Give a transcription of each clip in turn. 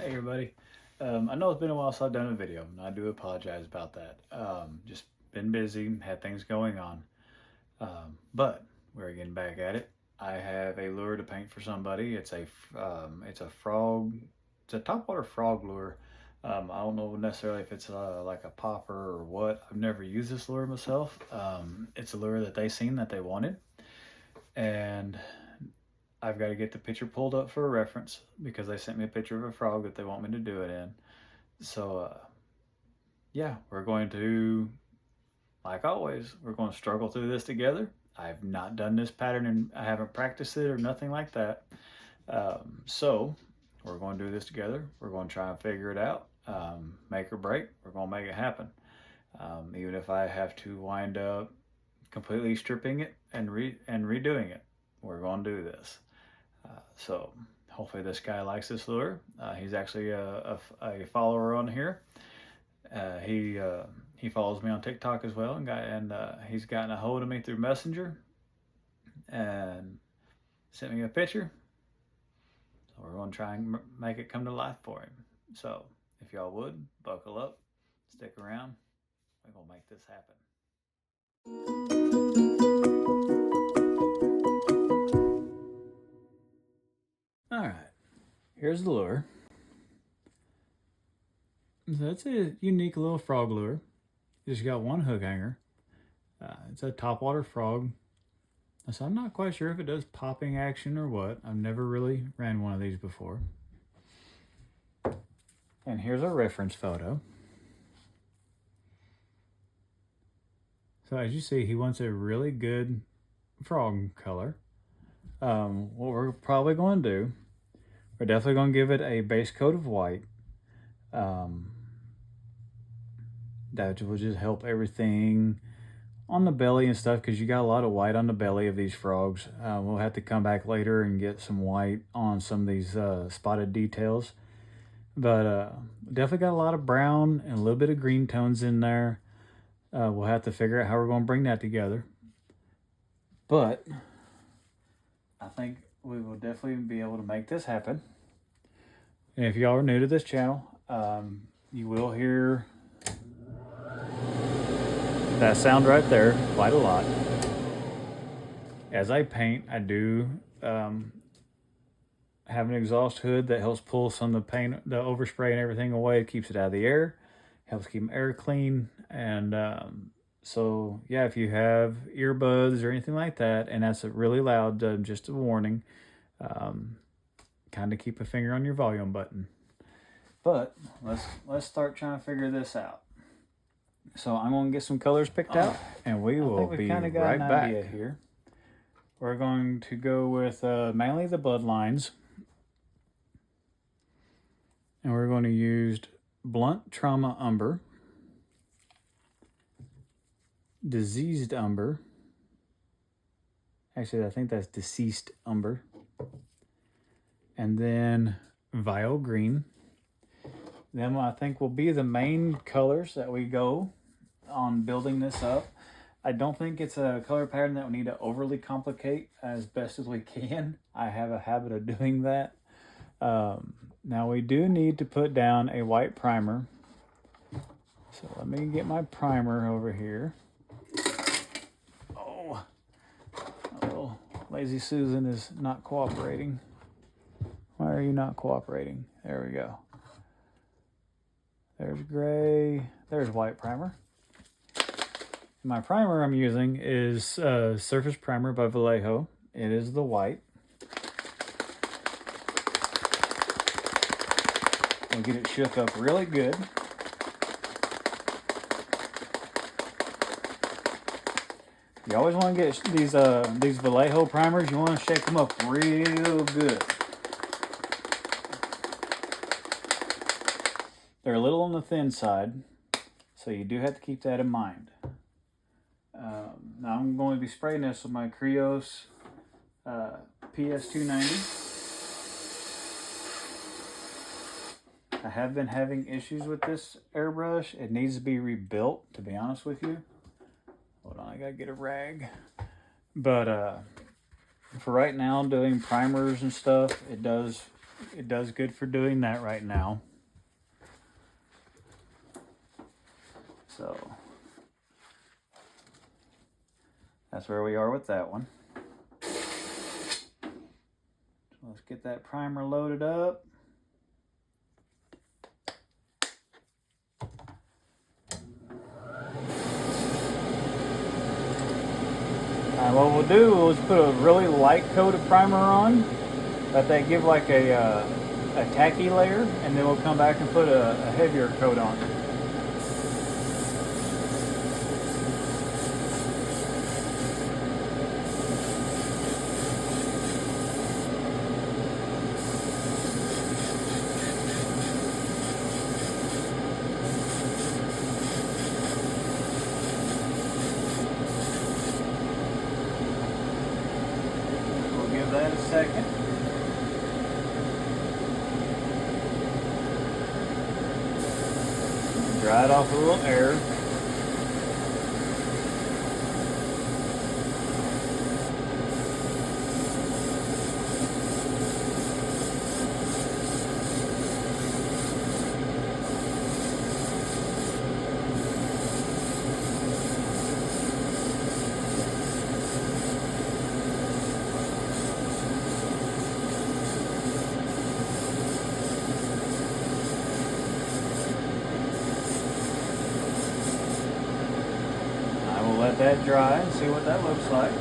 Hey everybody. I know it's been a while since I've done a video, and I do apologize about that. Just been busy, had things going on. But we're getting back at it. I have a lure to paint for somebody. It's a frog. It's a topwater frog lure. I don't know necessarily if it's like a popper or what. I've never used this lure myself. It's a lure that they seen that they wanted, and I've got to get the picture pulled up for a reference because they sent me a picture of a frog that they want me to do it in. So, yeah, we're going to, like always, we're going to struggle through this together. I've not done this pattern and I haven't practiced it or nothing like that. So, we're going to do this together. We're going to try and figure it out. Make or break, we're going to make it happen. Even if I have to wind up completely stripping it and redoing it, we're going to do this. So hopefully this guy likes this lure. He's actually a follower on here. He follows me on TikTok as well, and he's gotten a hold of me through Messenger and sent me a picture. So we're going to try and make it come to life for him. So if y'all would buckle up, stick around. We're going to make this happen. All right, here's the lure. So it's a unique little frog lure. Just got one hook hanger. It's a topwater frog. So I'm not quite sure if it does popping action or what. I've never really ran one of these before. And here's a reference photo. So as you see, he wants a really good frog color. What we're probably going to do, we're definitely going to give it a base coat of white. That will just help everything on the belly and stuff, because you got a lot of white on the belly of these frogs. We'll have to come back later and get some white on some of these spotted details. But definitely got a lot of brown and a little bit of green tones in there. We'll have to figure out how we're going to bring that together. But I think we will definitely be able to make this happen. And if y'all are new to this channel, you will hear that sound right there quite a lot. As I paint, I do have an exhaust hood that helps pull some of the paint, the overspray and everything away. It keeps it out of the air, helps keep the air clean. And so yeah, if you have earbuds or anything like that, and that's really loud, just a warning, kind of keep a finger on your volume button. But let's start trying to figure this out. So I'm going to get some colors picked out, and we will be right back. Here, we're going to go with mainly the bloodlines, and we're going to use blunt trauma umber, diseased umber. Actually, I think that's deceased umber, and then vile green. Them I think will be the main colors that we go on building this up. I don't think it's a color pattern that we need to overly complicate, as best as we can. I have a habit of doing that. Now we do need to put down a white primer. So let me get my primer over here. Oh, little lazy Susan is not cooperating. Why are you not cooperating? There we go. There's gray, there's white primer. My primer I'm using is Surface Primer by Vallejo. It is the white. We'll get it shook up really good. You always want to get these Vallejo primers, you want to shake them up real good. They're a little on the thin side, so you do have to keep that in mind. Now I'm going to be spraying this with my Krios PS290. I have been having issues with this airbrush. It needs to be rebuilt, to be honest with you. Hold on, I gotta get a rag. But for right now, doing primers and stuff, it does it does good for doing that right now. So that's where we are with that one. So let's get that primer loaded up. And what we'll do is put a really light coat of primer on, let that give like a tacky layer, and then we'll come back and put a heavier coat on. We'll give that a second. Dry it off with a little air. Let that dry and see what that looks like.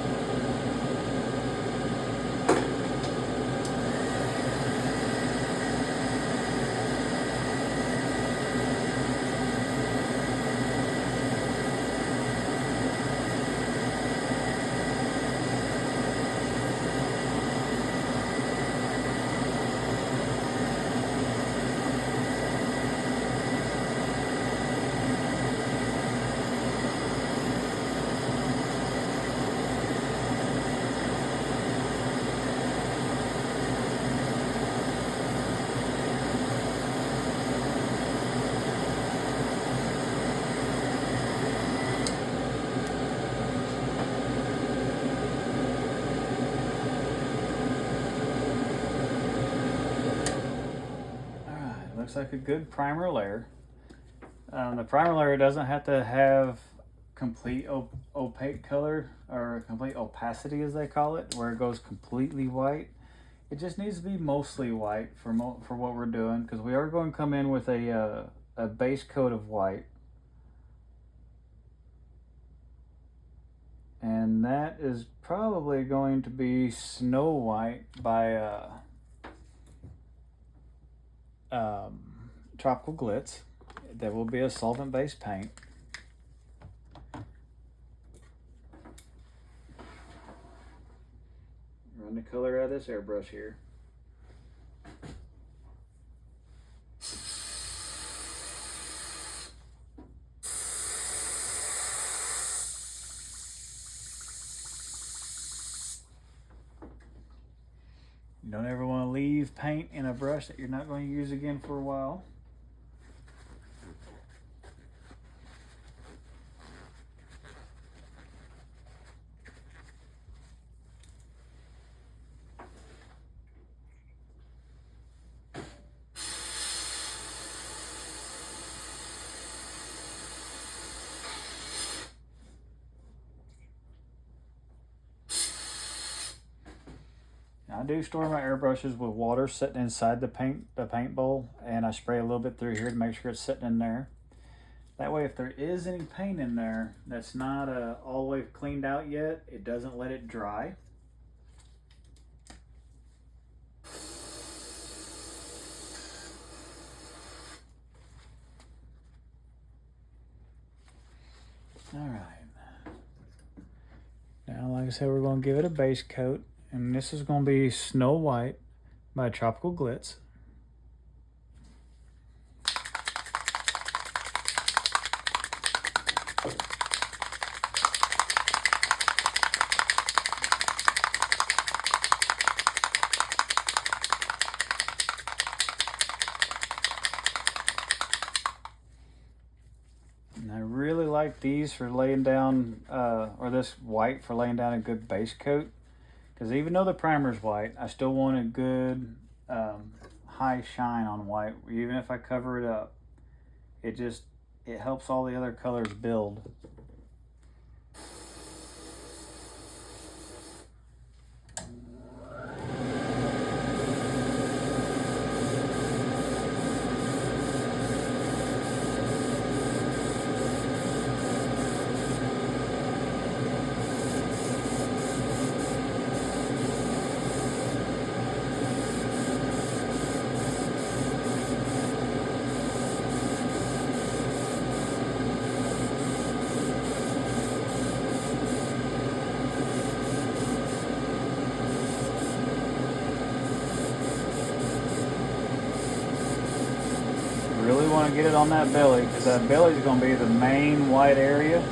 Looks like a good primer layer. The primer layer doesn't have to have complete opaque color, or complete opacity as they call it, where it goes completely white. It just needs to be mostly white for what we're doing, because we are going to come in with a base coat of white. And that is probably going to be Snow White by Tropical Glitz. That will be a solvent-based paint. Run the color out of this airbrush here. You don't ever want to leave paint in a brush that you're not going to use again for a while. I do store my airbrushes with water sitting inside the paint bowl, and I spray a little bit through here to make sure it's sitting in there. That way, if there is any paint in there that's not all the way cleaned out yet, it doesn't let it dry. All right. Now, like I said, we're going to give it a base coat. And this is going to be Snow White by Tropical Glitz. And I really like these for laying down, or this white for laying down a good base coat. Because even though the primer's white, I still want a good high shine on white, even if I cover it up. It helps all the other colors build. Really want to get it on that belly, because that belly is going to be the main white area.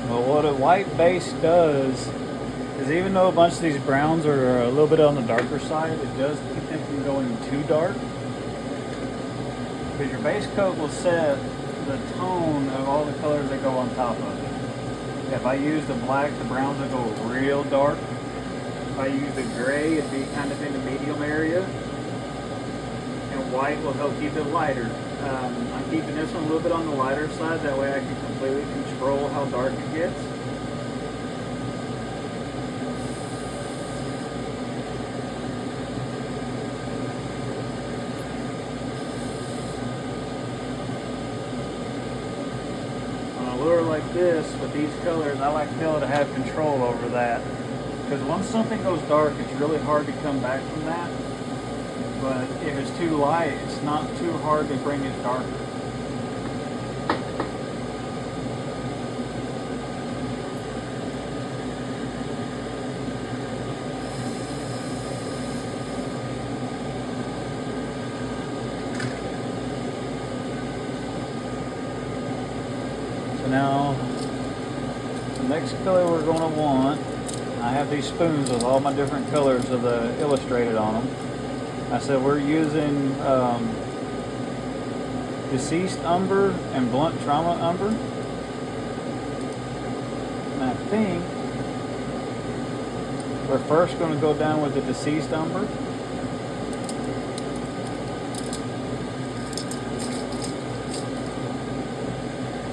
But what a white base does is, even though a bunch of these browns are a little bit on the darker side, it does keep them from going too dark. Because your base coat will set the tone of all the colors that go on top of it. If I use the black, the browns will go real dark. If I use the gray, it'd be kind of in the medium area. And white will help keep it lighter. I'm keeping this one a little bit on the lighter side, that way I can completely control how dark it gets. On a lure like this, with these colors, I like to be able to have control over that. Because once something goes dark, it's really hard to come back from that. But if it's too light, it's not too hard to bring it darker. So now, the next color we're going to want, I have these spoons with all my different colors of the illustrated on them. I said we're using Deceased Umber and Blunt Trauma Umber. And I think we're first going to go down with the Deceased Umber.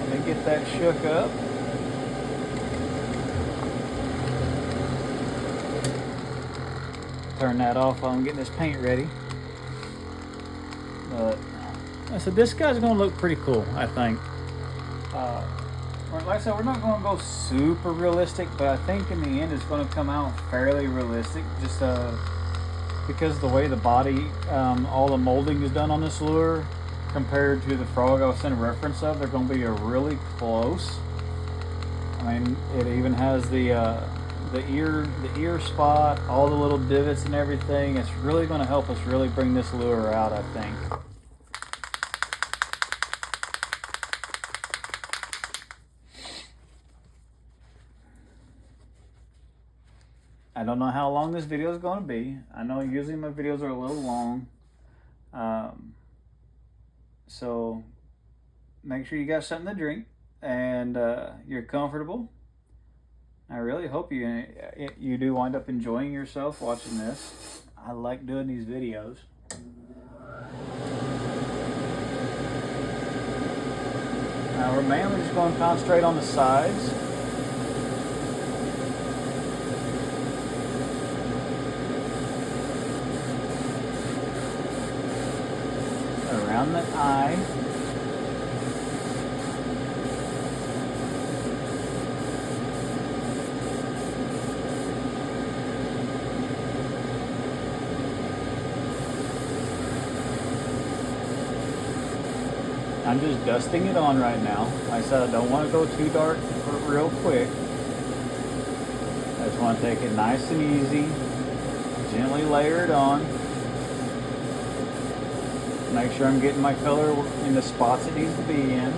Let me get that shook up. Turn that off while I'm getting this paint ready. But so this guy's going to look pretty cool, I think. Like I said, we're not going to go super realistic, but I think in the end it's going to come out fairly realistic, just because of the way the body, all the molding is done on this lure compared to the frog I was sending reference of. They're going to be really close. I mean, it even has the ear spot, all the little divots and everything. It's really going to help us really bring this lure out, I think. I don't know how long this video is going to be. I know usually my videos are a little long. So make sure you got something to drink and you're comfortable. I really hope you do wind up enjoying yourself watching this. I like doing these videos. Now we're mainly just going to concentrate on the sides. Around the eye. I'm just dusting it on right now. Like I said, I don't want to go too dark real quick. I just want to take it nice and easy, gently layer it on. Make sure I'm getting my color in the spots it needs to be in.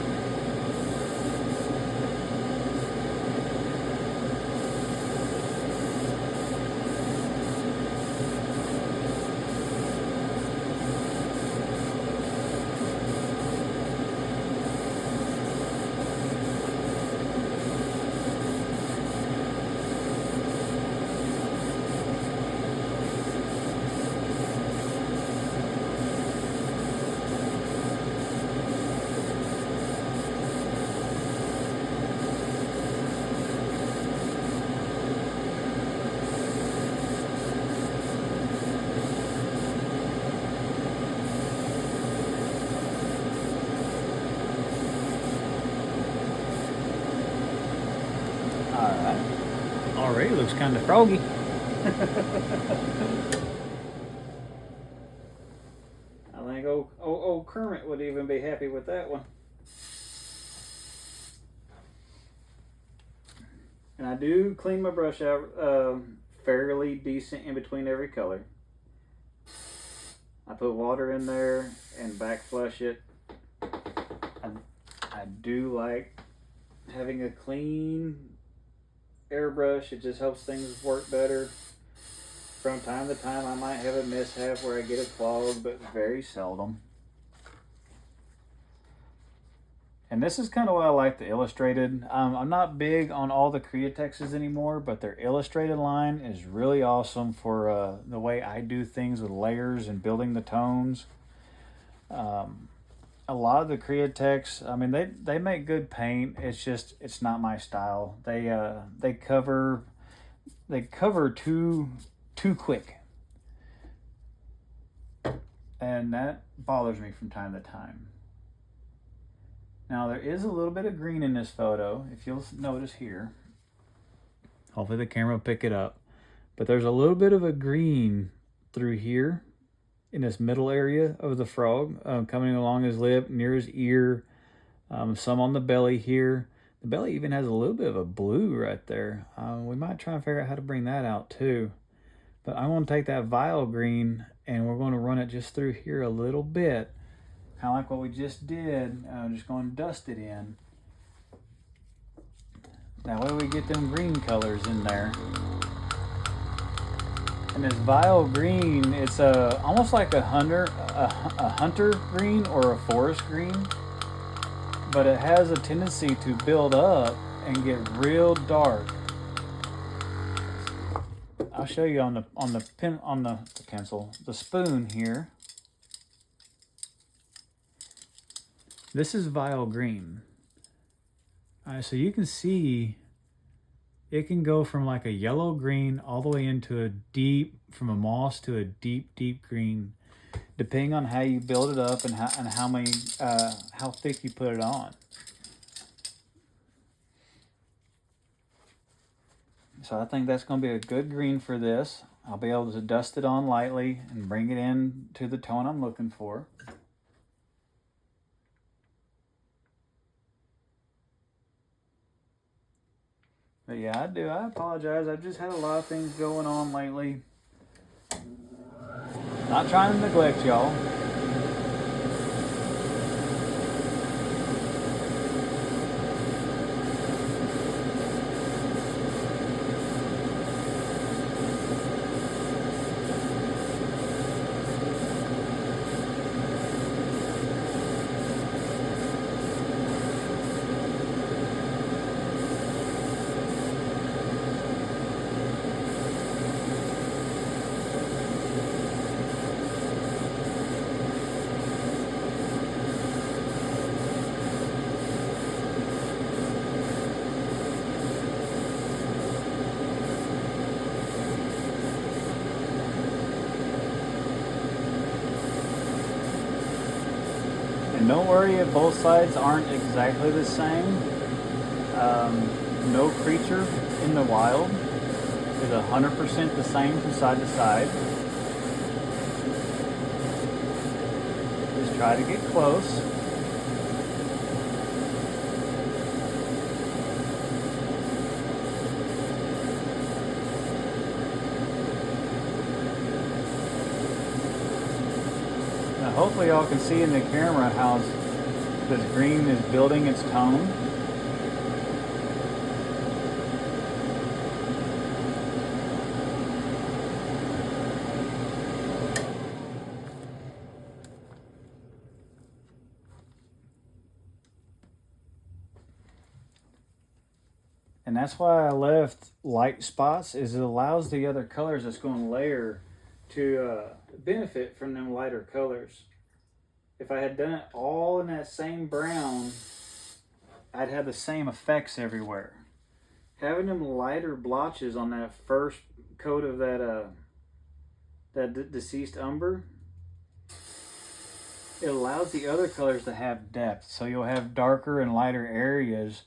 Alright. Already looks kind of froggy. I think old Kermit would even be happy with that one. And I do clean my brush out fairly decent in between every color. I put water in there and back flush it. I do like having a clean airbrush. It just helps things work better. From time to time I might have a mishap where I get it clogged, but very seldom. And this is kind of why I like the illustrated. I'm not big on all the Createxes anymore, but their illustrated line is really awesome for the way I do things with layers and building the tones. A lot of the Createx, I mean, they make good paint. It's not my style. They cover too quick, and that bothers me from time to time. Now there is a little bit of green in this photo, if you'll notice here. Hopefully the camera will pick it up, but there's a little bit of a green through here in this middle area of the frog, coming along his lip, near his ear, some on the belly here. The belly even has a little bit of a blue right there. We might try and figure out how to bring that out too. But I want to take that vial green and we're going to run it just through here a little bit. Kind of like what we just did. Just going to dust it in. That way we get them green colors in there. And this vial green, it's almost like a hunter green or a forest green, but it has a tendency to build up and get real dark. I'll show you on the spoon here. This is vial green. So you can see it can go from like a yellow green all the way into a deep, from a moss to a deep, deep green, depending on how you build it up and how thick you put it on. So I think that's going to be a good green for this. I'll be able to dust it on lightly and bring it in to the tone I'm looking for. But yeah, I apologize. I've just had a lot of things going on lately. Not trying to neglect y'all. And don't worry if both sides aren't exactly the same. No creature in the wild is 100% the same from side to side. Just try to get close. hopefully y'all can see in the camera how this green is building its tone. And that's why I left light spots, is it allows the other colors that's going to layer to benefit from them lighter colors. If I had done it all in that same brown, I'd have the same effects everywhere. Having them lighter blotches on that first coat of that deceased umber, it allows the other colors to have depth. So you'll have darker and lighter areas,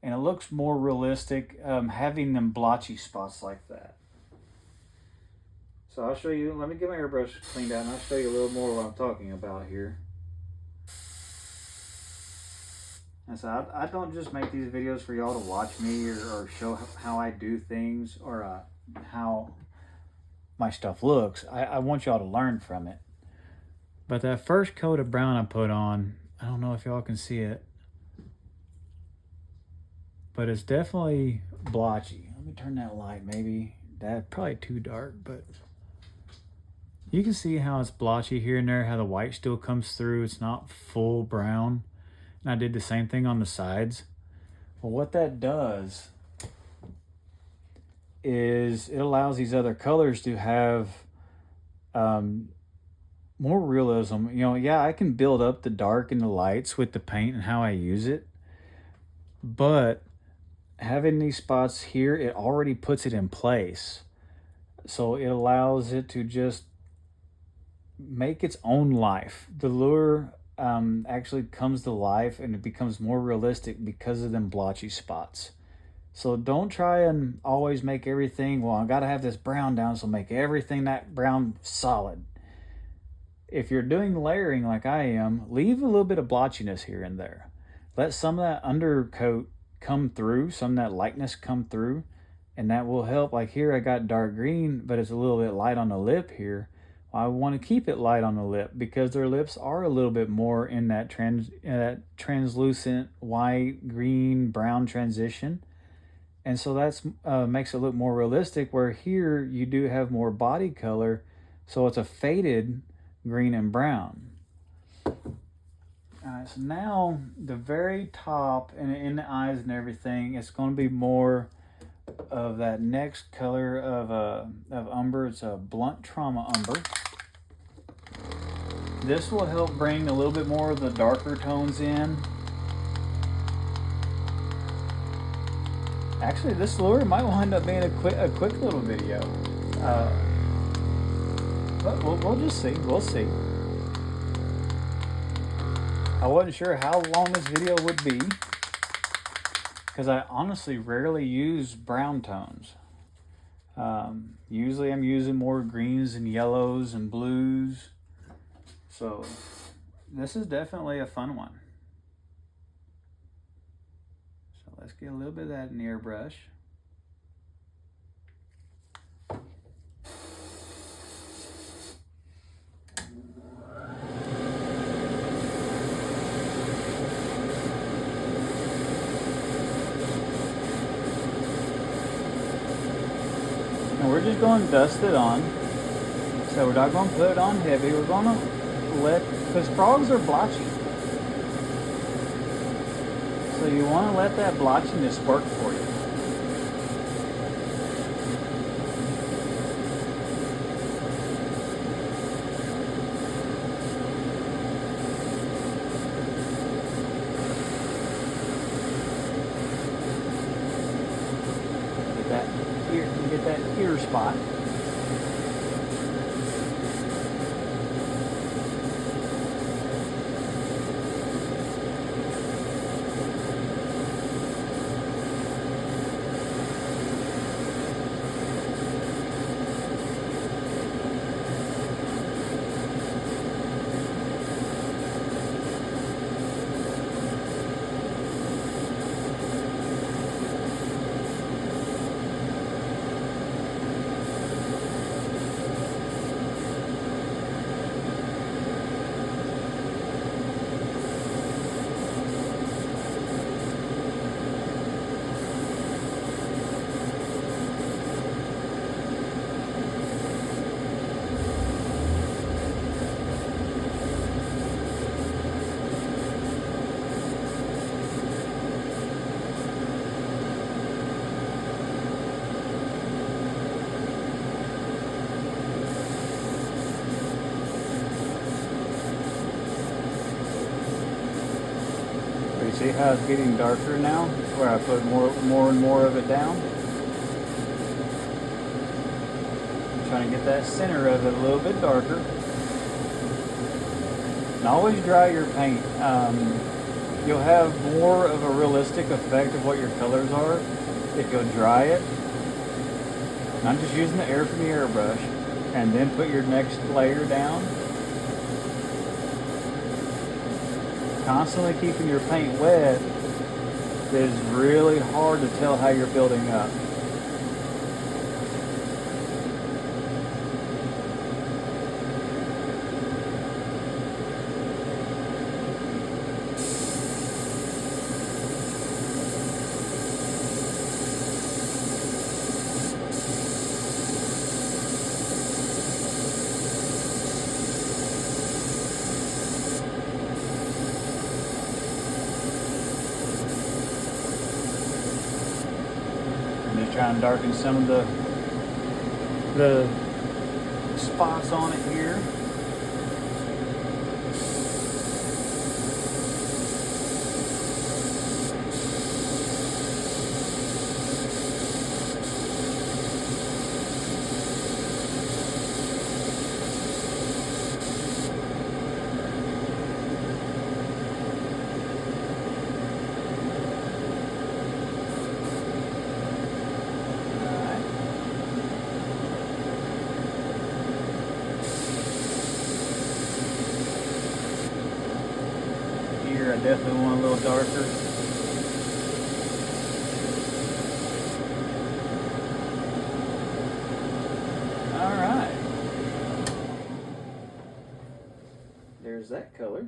and it looks more realistic having them blotchy spots like that. So I'll show you, let me get my airbrush cleaned out and I'll show you a little more what I'm talking about here. And so I don't just make these videos for y'all to watch me or show how I do things or how my stuff looks. I want y'all to learn from it. But that first coat of brown I put on, I don't know if y'all can see it, but it's definitely blotchy. Let me turn that light, maybe. That's probably too dark, but you can see how it's blotchy here and there, how the white still comes through. It's not full brown. And I did the same thing on the sides. Well, what that does is it allows these other colors to have more realism. You know, yeah, I can build up the dark and the lights with the paint and how I use it, but having these spots here, it already puts it in place. So it allows it to just make its own life. The lure actually comes to life and it becomes more realistic because of them blotchy spots. So don't try and always make everything, well, I gotta have this brown down, so make everything that brown solid. If you're doing layering like I am, leave a little bit of blotchiness here and there. Let some of that undercoat come through, some of that lightness come through, and that will help. Like here I got dark green, but it's a little bit light on the lip here. I want to keep it light on the lip because their lips are a little bit more in that translucent white, green, brown transition. And so that's makes it look more realistic, where here you do have more body color. So it's a faded green and brown. So now the very top and in the eyes and everything, it's going to be more of that next color of umber. It's a blunt trauma umber. This will help bring a little bit more of the darker tones in. Actually, this lure might wind up being a quick little video, but we'll just see. We'll see. I wasn't sure how long this video would be because I honestly rarely use brown tones. Usually I'm using more greens and yellows and blues. So this is definitely a fun one. So let's get a little bit of that in the airbrush. And we're just going to dust it on. So we're not going to put it on heavy. We're going to because frogs are blotchy. So you want to let that blotchiness work for you. Get that ear spot. You see how it's getting darker now, where I put more and more of it down? I'm trying to get that center of it a little bit darker. And always dry your paint. You'll have more of a realistic effect of what your colors are if you'll dry it. And I'm just using the air from the airbrush, and then put your next layer down. Constantly keeping your paint wet is really hard to tell how you're building up. Try and darken some of the spots on it here. I definitely want a little darker. All right. There's that color.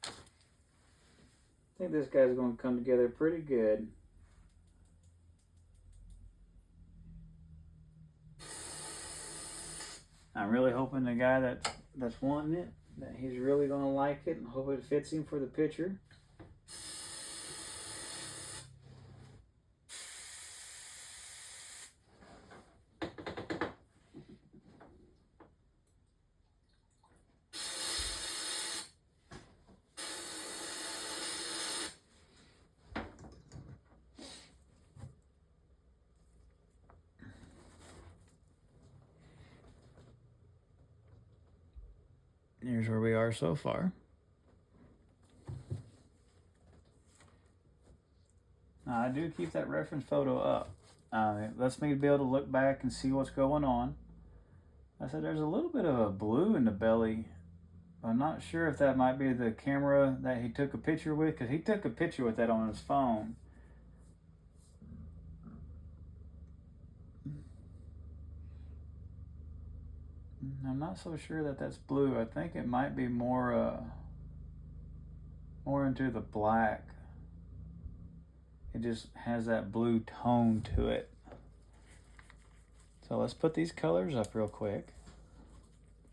I think this guy's going to come together pretty good. I'm really hoping the guy that's wanting it, that he's really going to like it, and hope it fits him for the picture. Here's where we are so far. Now, I do keep that reference photo up. It lets me be able to look back and see what's going on. I said there's a little bit of a blue in the belly. I'm not sure if that might be the camera that he took a picture with, because he took a picture with that on his phone. I'm not so sure that that's blue. I think it might be more into the black. It just has that blue tone to it. So let's put these colors up real quick.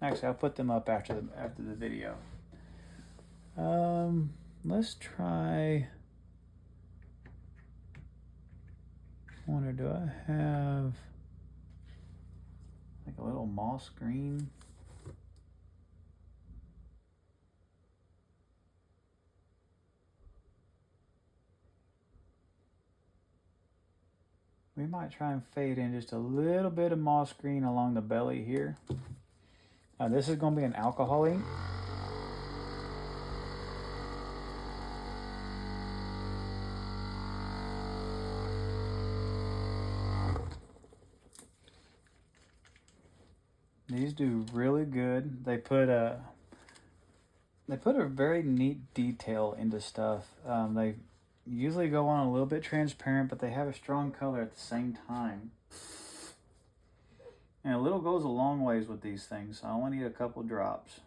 Actually, I'll put them up after the video. Let's try. I wonder, do I have like a little moss green? We might try and fade in just a little bit of moss green along the belly here. This is going to be an alcohol ink. These do really good. They put a very neat detail into stuff. They usually go on a little bit transparent, but they have a strong color at the same time. And a little goes a long ways with these things. I only need a couple drops.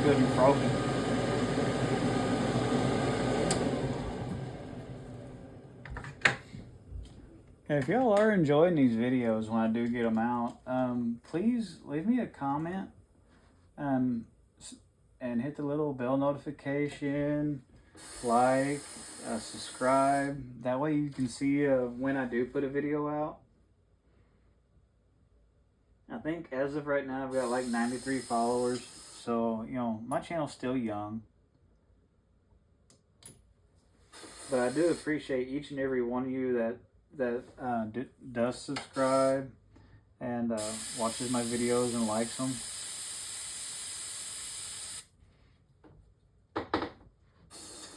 good and froggy. And if y'all are enjoying these videos when I do get them out, please leave me a comment and hit the little bell notification, like, subscribe. That way you can see when I do put a video out. I think as of right now I've got like 93 followers, so you know my channel's still young. But I do appreciate each and every one of you that does subscribe and watches my videos and likes them.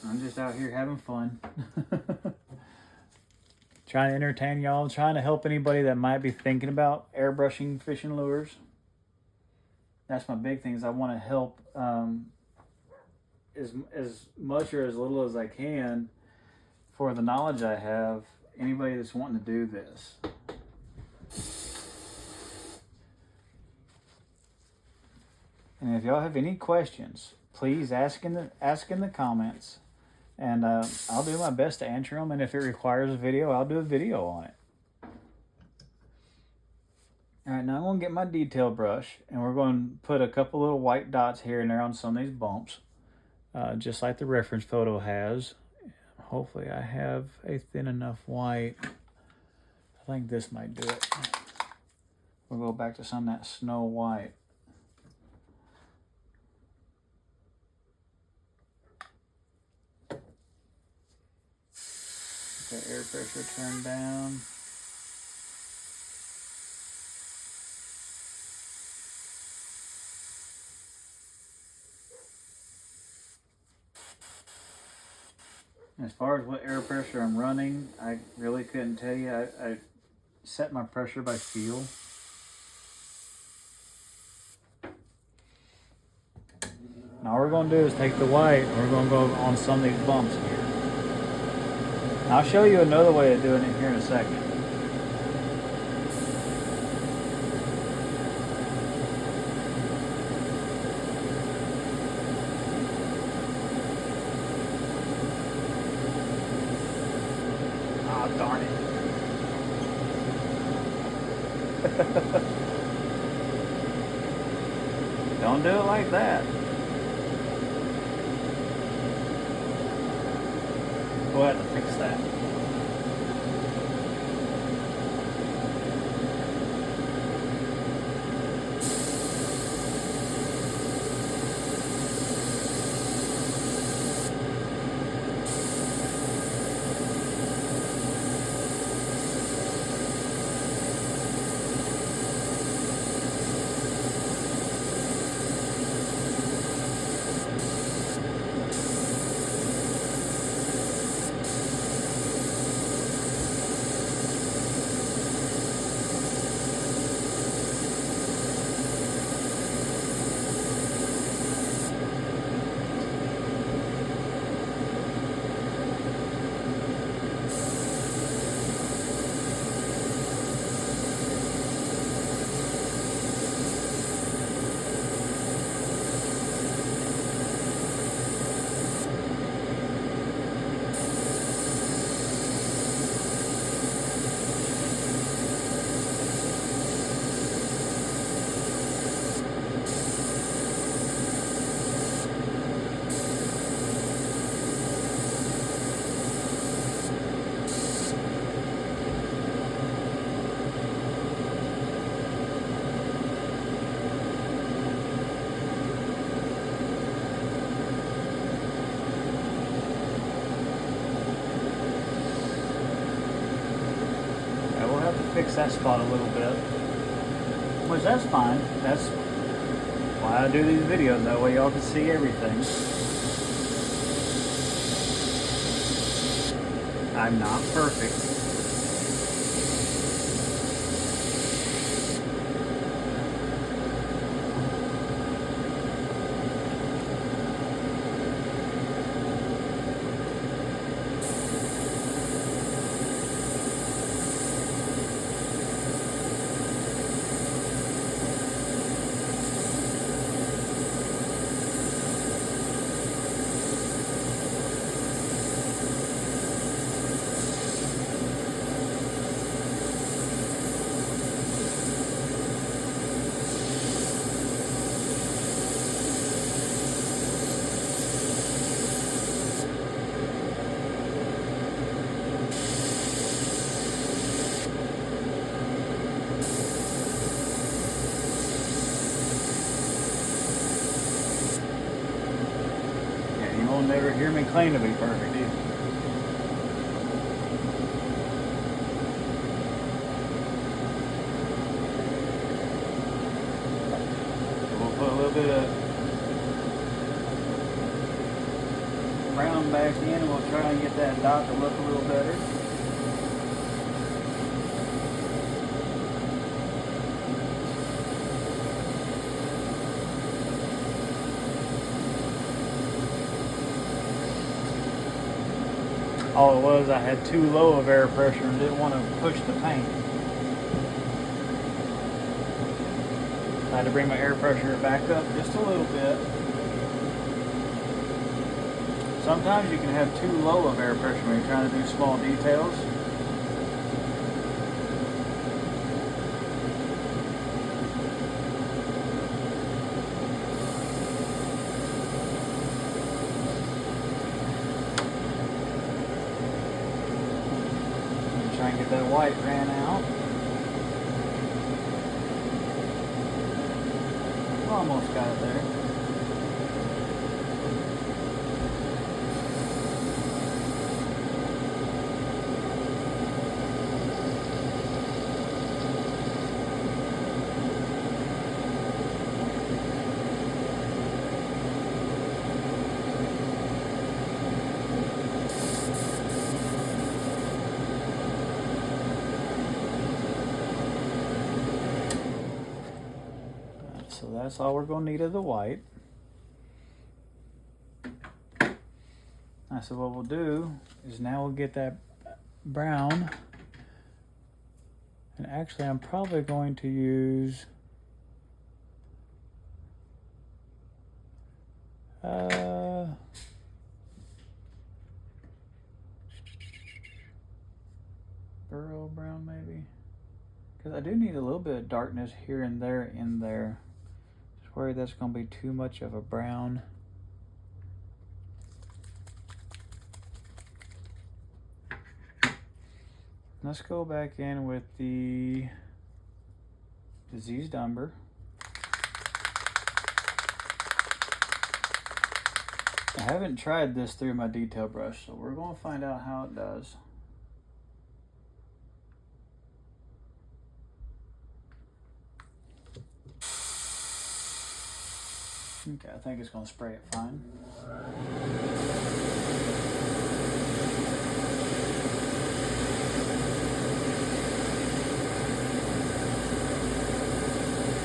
I'm just out here having fun. Trying to entertain y'all, trying to help anybody that might be thinking about airbrushing fishing lures. That's my big thing, is I want to help as much or as little as I can for the knowledge I have, anybody that's wanting to do this. And if y'all have any questions, please ask in the comments. And I'll do my best to answer them. And if it requires a video, I'll do a video on it. All right, now I'm going to get my detail brush. And we're going to put a couple little white dots here and there on some of these bumps. Just like the reference photo has. Hopefully I have a thin enough white. I think this might do it. We'll go back to some of that Snow White. Get air pressure turned down. As far as what air pressure I'm running, I really couldn't tell you. I set my pressure by feel. Now all we're going to do is take the white and we're going to go on some of these bumps here. I'll show you another way of doing it here in a second. Ah, darn it. Don't do it like that. We'll have to fix that. Fix that spot a little bit, which that's fine. That's why I do these videos, that way y'all can see everything. I'm not perfect. never hear me claim to be perfect either. So we'll put a little bit of brown back in, and we'll try and get that dot to look a little better. All it was, I had too low of air pressure and didn't want to push the paint. I had to bring my air pressure back up just a little bit. Sometimes you can have too low of air pressure when you're trying to do small details. Try and get that white ran out. Almost got it there. So that's all we're going to need of the white. So what we'll do is now we'll get that brown. And actually I'm probably going to use burrow brown maybe. Because I do need a little bit of darkness here and there in there. Just worried that's going to be too much of a brown. Let's go back in with the diseased umber. I haven't tried this through my detail brush, so we're going to find out how it does. Okay, I think it's going to spray it fine.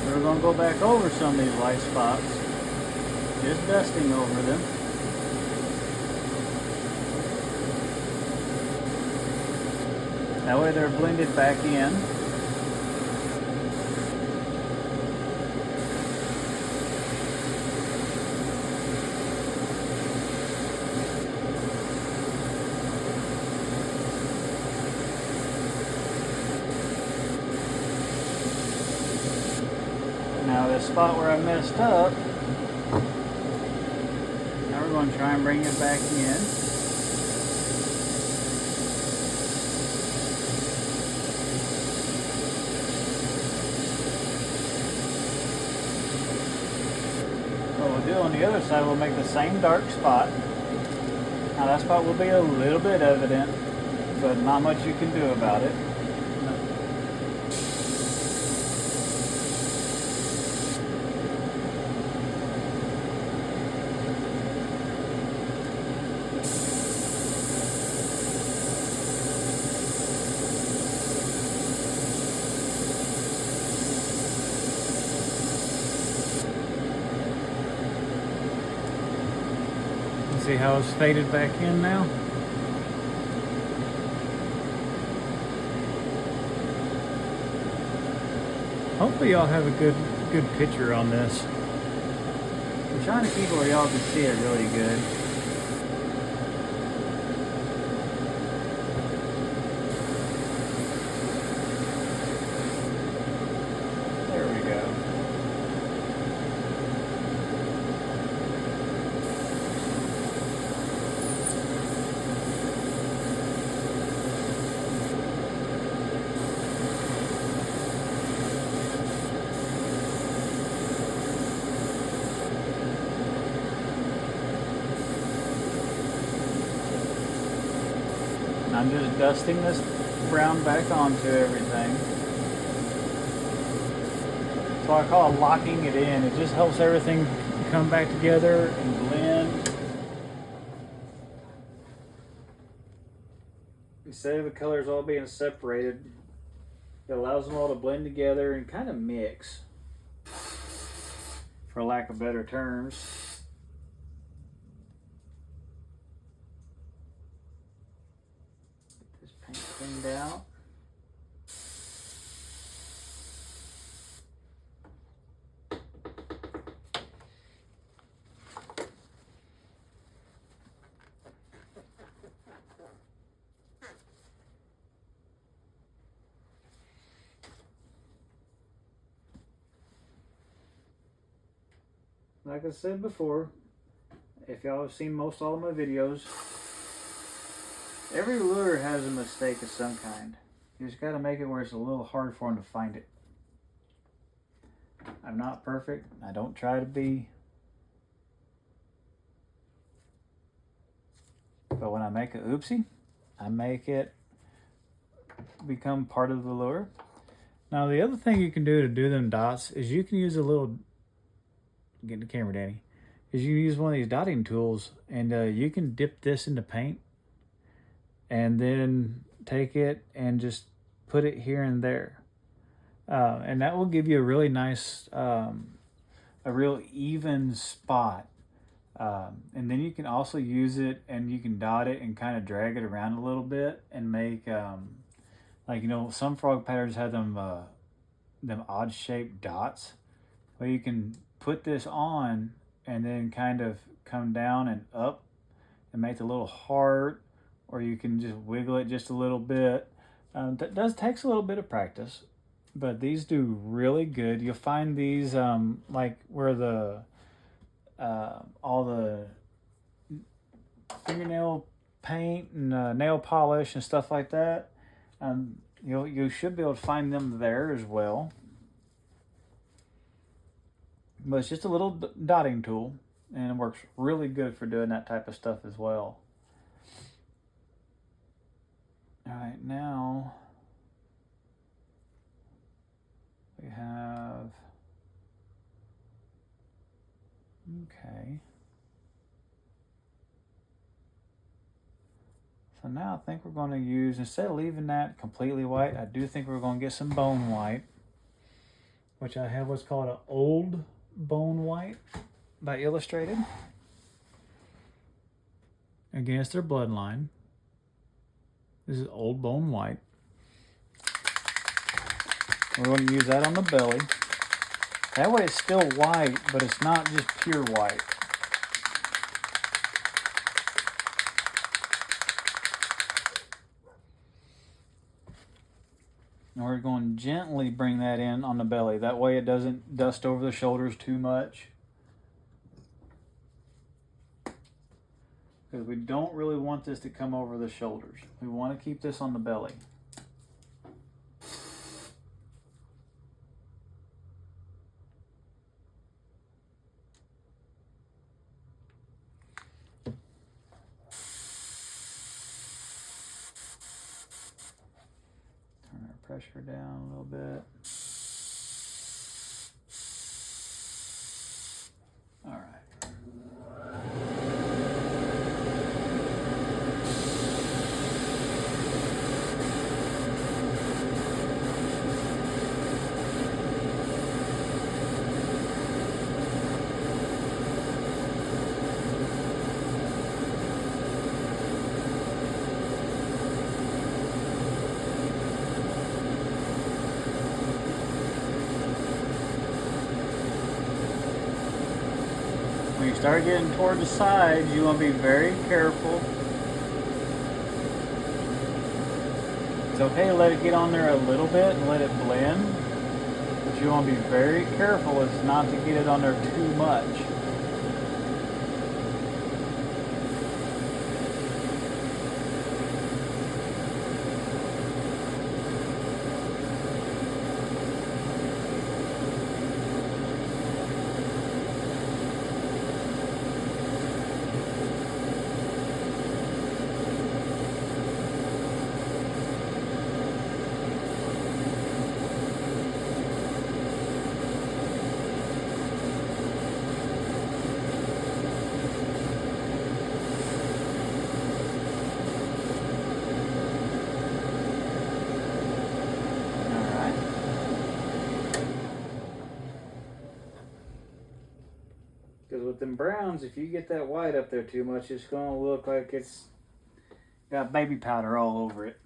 We're going to go back over some of these white spots, just dusting over them. That way they're blended back in. Now this spot where I messed up, now we're going to try and bring it back in. What we'll do on the other side, we'll make the same dark spot. Now that spot will be a little bit evident, but not much you can do about it. See how it's faded back in now? Hopefully y'all have a good picture on this. I'm trying to keep it where y'all can see it really good. There we go. I'm just dusting this brown back onto everything. So I call it locking it in. It just helps everything come back together and blend. Instead of the colors all being separated, it allows them all to blend together and kind of mix, for lack of better terms. Get this paint cleaned out. Like I said before, if y'all have seen most all of my videos, every lure has a mistake of some kind. You just got to make it where it's a little hard for them to find it. I'm not perfect. I don't try to be. But when I make an oopsie, I make it become part of the lure. Now the other thing you can do to do them dots is you can use a little, get the camera, Danny, is you use one of these dotting tools, and you can dip this into paint and then take it and just put it here and there. And that will give you a really nice, a real even spot. And then you can also use it and you can dot it and kind of drag it around a little bit and make, like, you know, some frog patterns have them odd shaped dots where you can put this on and then kind of come down and up and make a little heart, or you can just wiggle it just a little bit. That takes a little bit of practice, but these do really good. You'll find these like where the all the fingernail paint and nail polish and stuff like that. You should be able to find them there as well. But it's just a little dotting tool, and it works really good for doing that type of stuff as well. All right, now we have, okay. So now I think we're going to use, instead of leaving that completely white, I do think we're going to get some bone white, which I have what's called an old bone white by Illustrated. Again, it's their bloodline. This is old bone white. We're going to use that on the belly. That way it's still white, but it's not just pure white. And we're going to gently bring that in on the belly. That way it doesn't dust over the shoulders too much. Because we don't really want this to come over the shoulders. We want to keep this on the belly. Pressure down a little bit. All right. When you start getting toward the sides, you want to be very careful. It's okay to let it get on there a little bit and let it blend, but you want to be very careful as not to get it on there too much. browns, if you get that white up there too much, it's going to look like it's got baby powder all over it.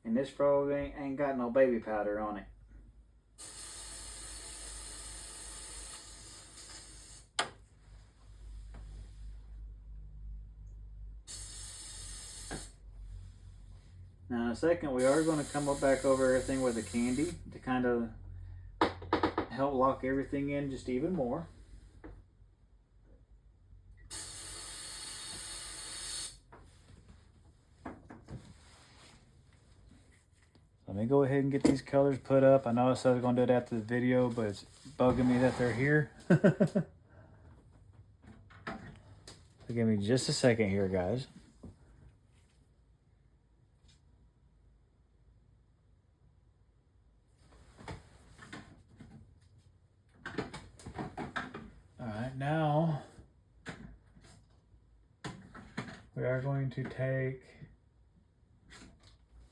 And this frog ain't got no baby powder on it. Now in a second, we are going to come up back over everything with the candy to kind of help lock everything in just even more. Let me go ahead and get these colors put up. I know I said I was going to do it after the video, but it's bugging me that they're here. So give me just a second here, guys. All right, now we are going to take...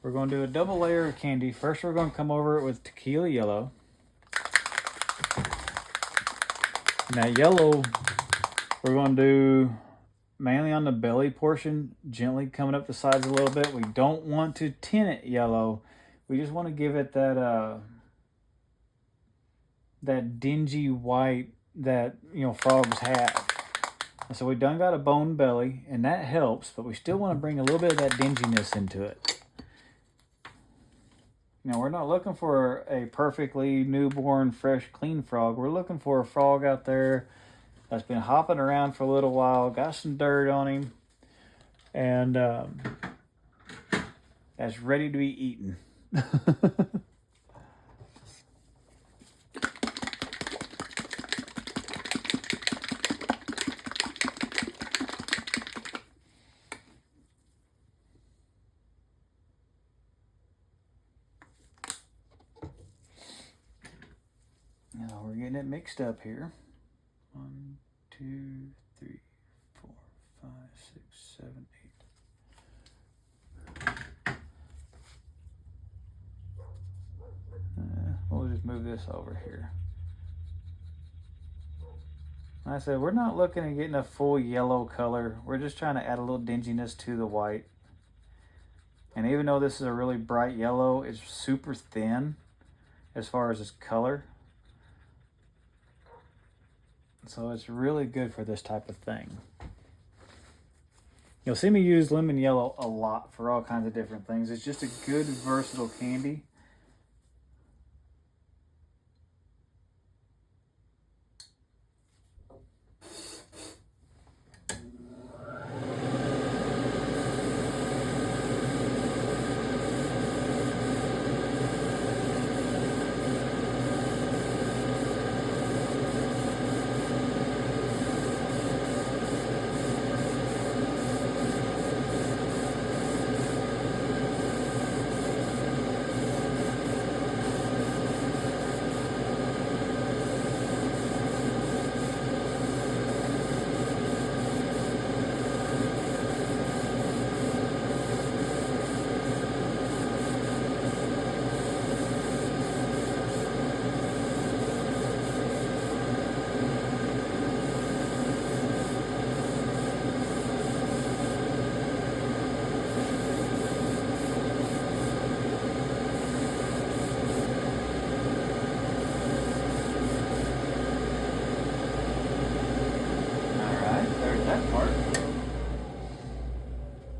We're going to do a double layer of candy. First, we're going to come over it with tequila yellow. Now, yellow, we're going to do mainly on the belly portion, gently coming up the sides a little bit. We don't want to tint it yellow. We just want to give it that that dingy white that, you know, frogs have. And so we done got a bone belly, and that helps, but we still want to bring a little bit of that dinginess into it. Now, we're not looking for a perfectly newborn, fresh, clean frog. We're looking for a frog out there that's been hopping around for a little while, got some dirt on him, and that's ready to be eaten. Now we're getting it mixed up here. 1, 2, 3, 4, 5, 6, 7, 8. We'll just move this over here. Like I said, we're not looking at getting a full yellow color. We're just trying to add a little dinginess to the white. And even though this is a really bright yellow, it's super thin as far as its color. So it's really good for this type of thing. You'll see me use lemon yellow a lot for all kinds of different things. It's just a good, versatile candy.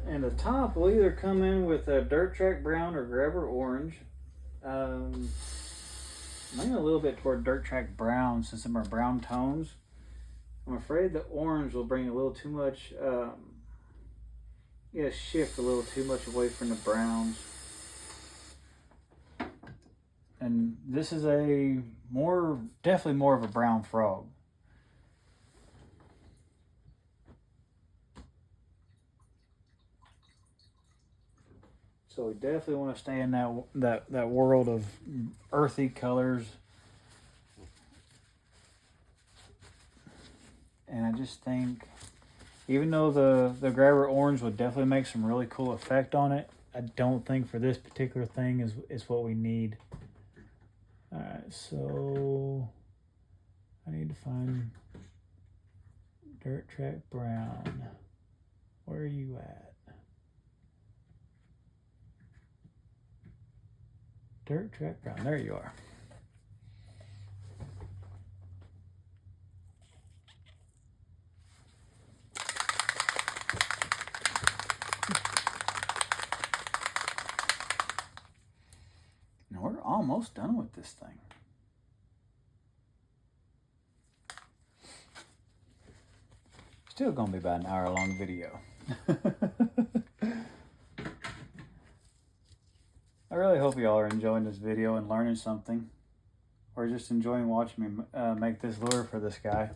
And the top will either come in with a dirt track brown or grabber orange. Maybe a little bit toward dirt track brown since them are brown tones. I'm afraid the orange will bring a little too much, shift a little too much away from the browns. And this is definitely more of a brown frog. So we definitely want to stay in that world of earthy colors. And I just think, even though the grabber orange would definitely make some really cool effect on it, I don't think for this particular thing is what we need. Alright, so I need to find dirt track brown. Where are you at? Dirt track brown. There you are. Now we're almost done with this thing. Still gonna be about an hour-long video. I really hope y'all are enjoying this video and learning something, or just enjoying watching me make this lure for this guy.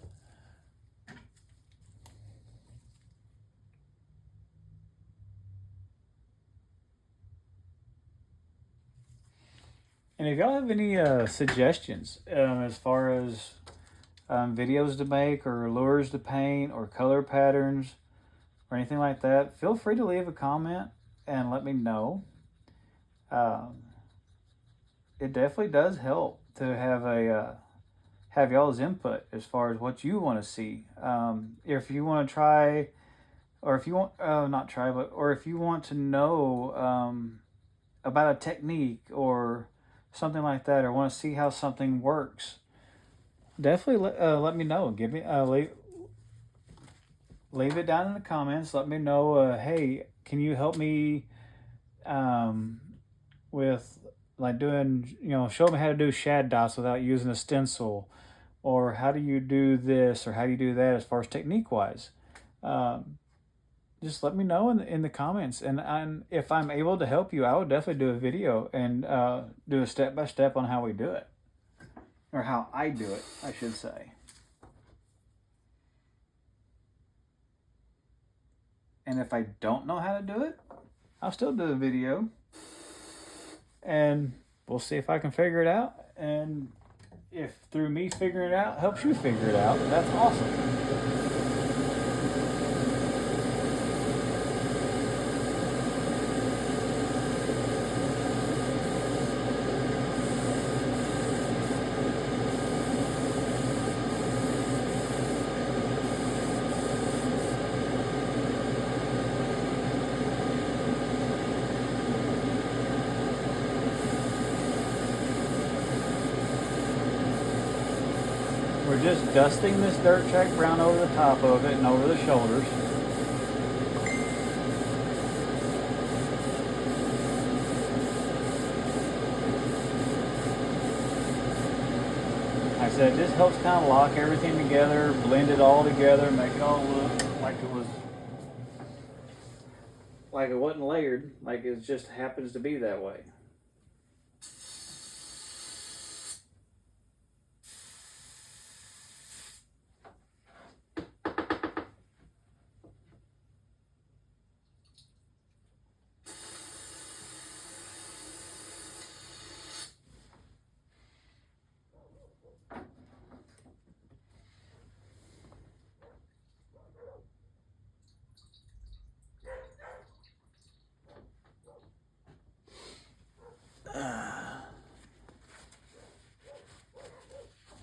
And if y'all have any suggestions as far as videos to make or lures to paint or color patterns or anything like that, feel free to leave a comment and let me know. It definitely does help to have y'all's input as far as what you want to see. If you want to try, or if you want not try, but or if you want to know about a technique or something like that, or want to see how something works, definitely let me know. Give me leave it down in the comments. Let me know. Hey, can you help me with like doing, show me how to do shad dots without using a stencil, or how do you do this or how do you do that as far as technique wise. Just let me know in the comments, and if I'm able to help you, I would definitely do a video and do a step-by-step on how we do it, or how I do it, I should say. And if I don't know how to do it, I'll still do a video, and we'll see if I can figure it out. And if through me figuring it out helps you figure it out, that's awesome. We're just dusting this dirt track brown over the top of it and over the shoulders. Like I said, this helps kind of lock everything together, blend it all together, make it all look like it wasn't layered, like it just happens to be that way.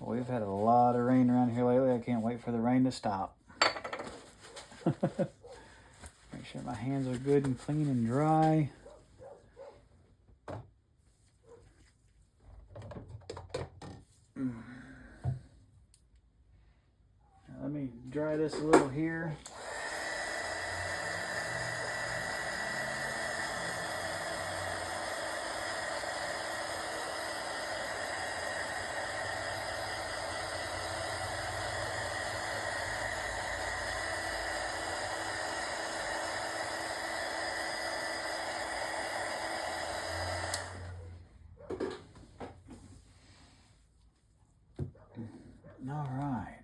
We've had a lot of rain around here lately. I can't wait for the rain to stop. Make sure my hands are good and clean and dry. Now let me dry this a little here. All right.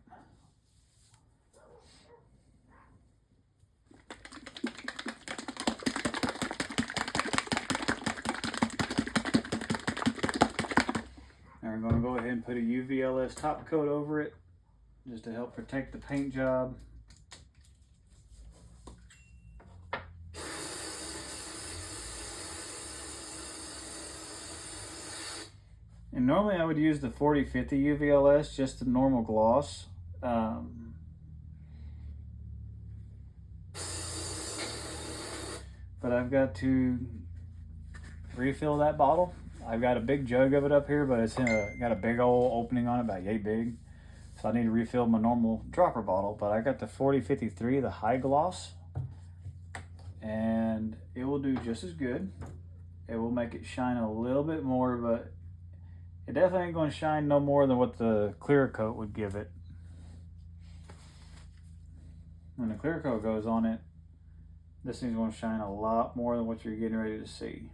Now we're going to go ahead and put a UVLS top coat over it just to help protect the paint job. And normally I would use the 4050 UVLS, just the normal gloss. But I've got to refill that bottle. I've got a big jug of it up here, but it's got a big old opening on it, about yay big. So I need to refill my normal dropper bottle. But I got the 4053, the high gloss, and it will do just as good. It will make it shine a little bit more, but it definitely ain't going to shine no more than what the clear coat would give it. When the clear coat goes on it, this thing's going to shine a lot more than what you're getting ready to see.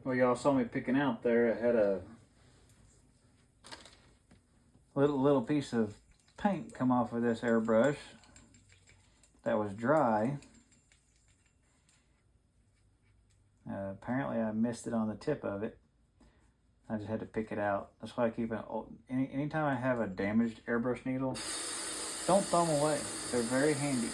Well, y'all saw me picking out there. I had a little piece of paint come off of this airbrush that was dry. Apparently I missed it on the tip of it. I just had to pick it out. That's why I keep it. Anytime I have a damaged airbrush needle, don't throw them away. They're very handy.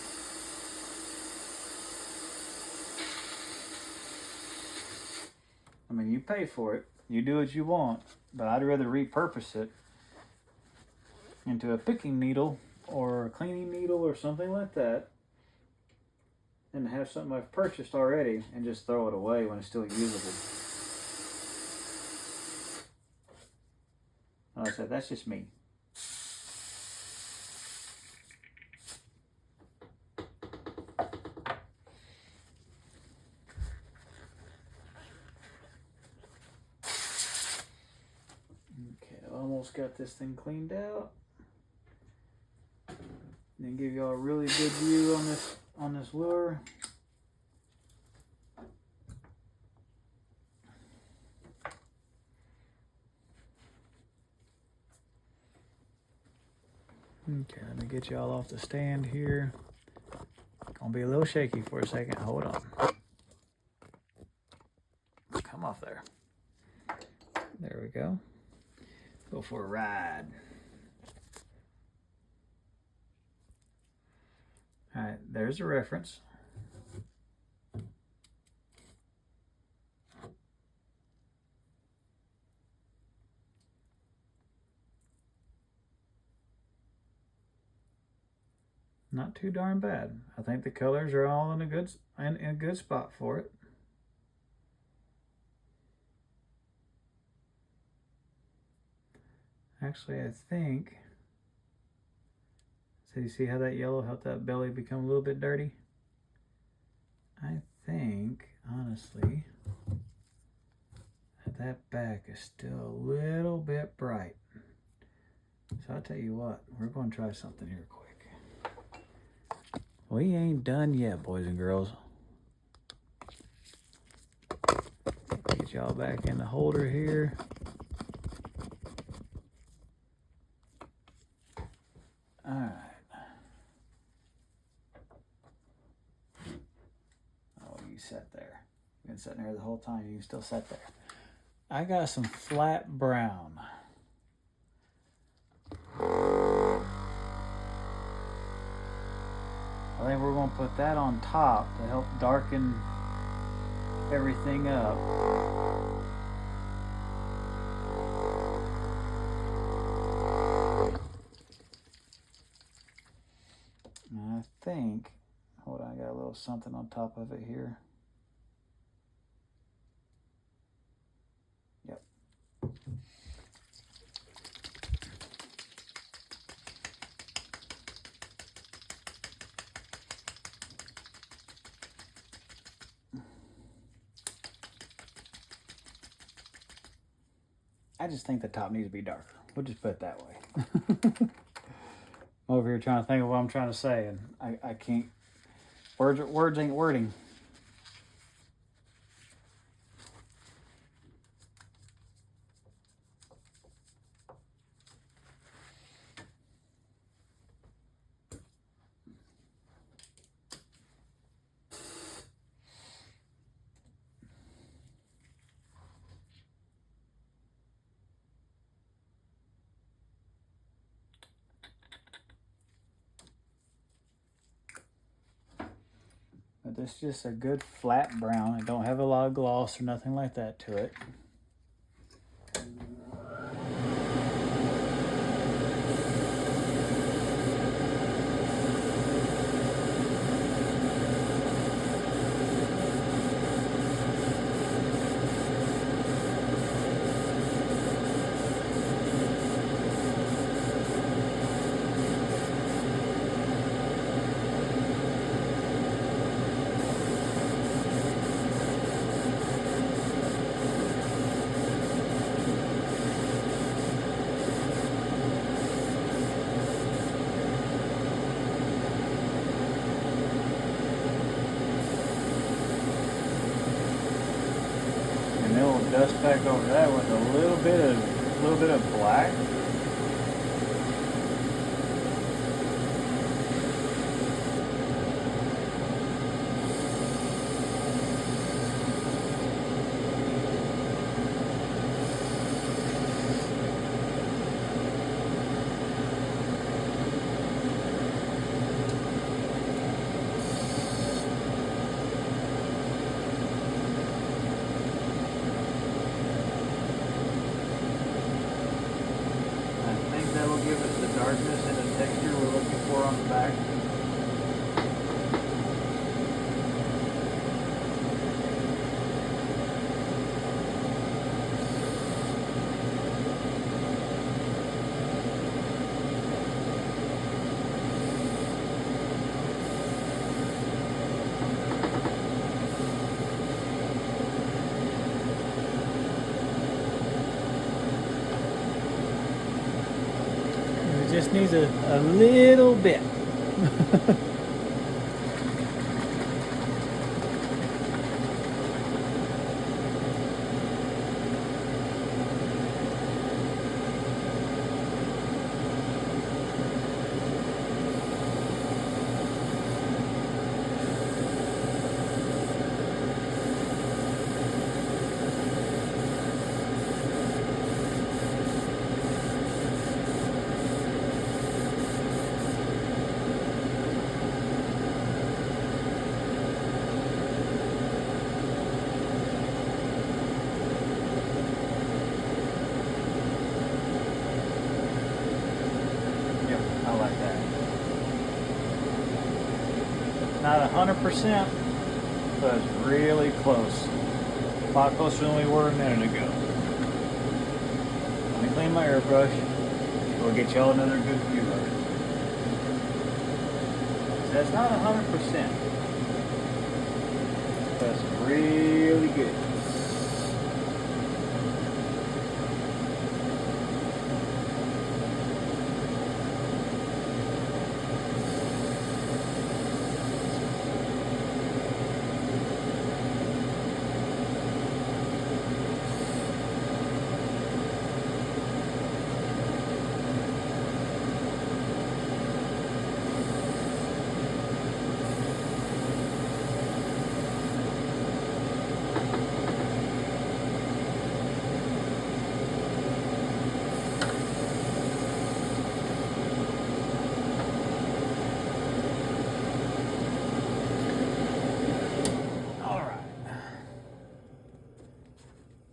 I mean, you pay for it. You do what you want. But I'd rather repurpose it into a picking needle or a cleaning needle or something like that than to have something I've purchased already and just throw it away when it's still usable. Like I said, that's just me. Almost got this thing cleaned out. Then give y'all a really good view on this lure. Okay, let me get y'all off the stand here. Gonna be a little shaky for a second. Hold on. Come off there. There we go. Go for a ride. All right, there's a reference. Not too darn bad. I think the colors are all in a good spot for it. Actually, I think, so you see how that yellow helped that belly become a little bit dirty? I think, honestly, that back is still a little bit bright. So I'll tell you what, we're going to try something here quick. We ain't done yet, boys and girls. Get y'all back in the holder here. All right. Oh, you sat there. You've been sitting there the whole time. You can still sit there. I got some flat brown. I think we're going to put that on top to help darken everything up. And I think, hold on, I got a little something on top of it here. Yep. I just think the top needs to be darker. We'll just put it that way. I'm over here trying to think of what I'm trying to say, and I can't. Words ain't wording. But this is just a good flat brown. It don't have a lot of gloss or nothing like that to it. And then we'll dust back over that with a little bit of black. That will give us the darkness and the texture we're looking for on the back. It just needs a little bit. I like that. Not 100%, but it's really close. A lot closer than we were a minute ago. Let me clean my airbrush. We'll get y'all another good view of it. So that's not 100%. That's really good.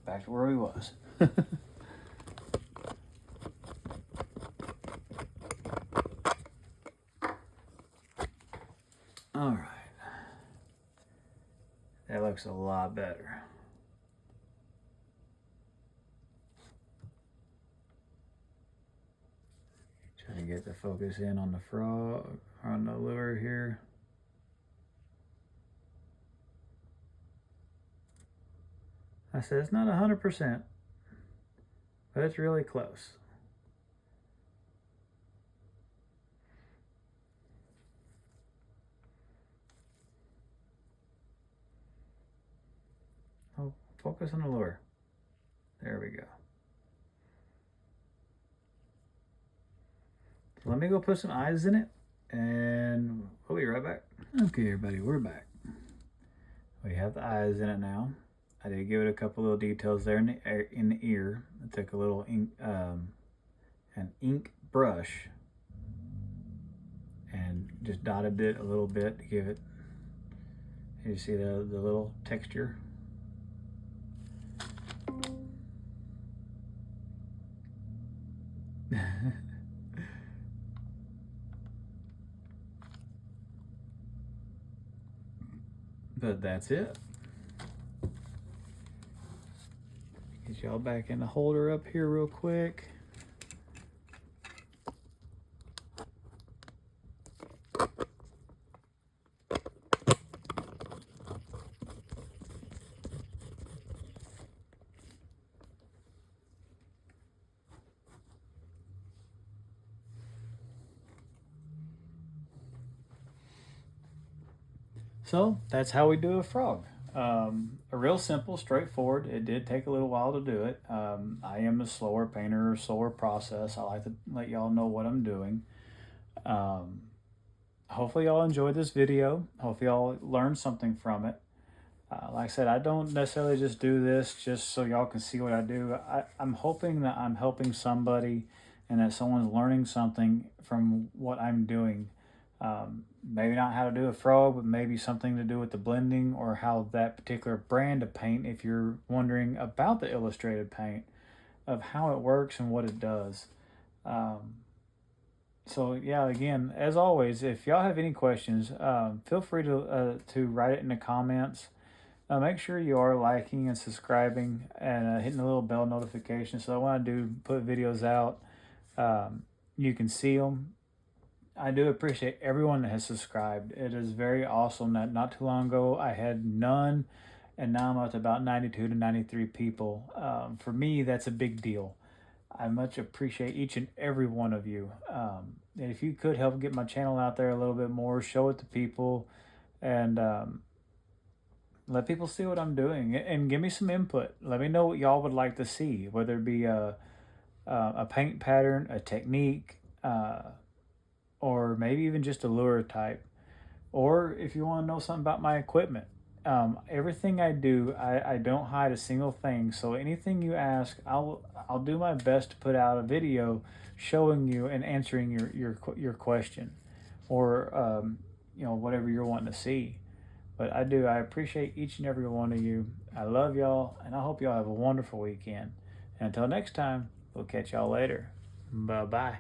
Back to where he was. All right. That looks a lot better. Trying to get the focus in on the frog, on the lure here. I said it's not 100%, but it's really close. Oh, focus on the lure. There we go. So let me go put some eyes in it, and we'll be right back. Okay, everybody, we're back. We have the eyes in it now. I did give it a couple little details there in the ear. I took a little ink, an ink brush, and just dotted it a little bit to give it. You see the little texture. But that's it. Get y'all back in the holder up here real quick. So that's how we do a frog. A real simple, straightforward. It did take a little while to do it. I am a slower painter, slower process. I like to let y'all know what I'm doing. Hopefully y'all enjoyed this video. Hopefully y'all learned something from it. Like I said, I don't necessarily just do this just so y'all can see what I do. I'm hoping that I'm helping somebody and that someone's learning something from what I'm doing. Maybe not how to do a frog, but maybe something to do with the blending or how that particular brand of paint, if you're wondering about the illustrated paint, of how it works and what it does. So yeah, again, as always, if y'all have any questions, feel free to write it in the comments. Make sure you are liking and subscribing and hitting the little bell notification so when I do put videos out, you can see them. I do appreciate everyone that has subscribed. It is very awesome that not too long ago I had none, and now I'm up to about 92 to 93 people. For me, that's a big deal. I much appreciate each and every one of you. And if you could help get my channel out there a little bit more, show it to people, and let people see what I'm doing, and give me some input. Let me know what y'all would like to see, whether it be a paint pattern, a technique, or maybe even just a lure type. Or if you want to know something about my equipment, everything I do, I don't hide a single thing. So anything you ask, I'll do my best to put out a video showing you and answering your question, or whatever you're wanting to see. But I appreciate each and every one of you. I love y'all, and I hope y'all have a wonderful weekend. And until next time, we'll catch y'all later. Bye bye.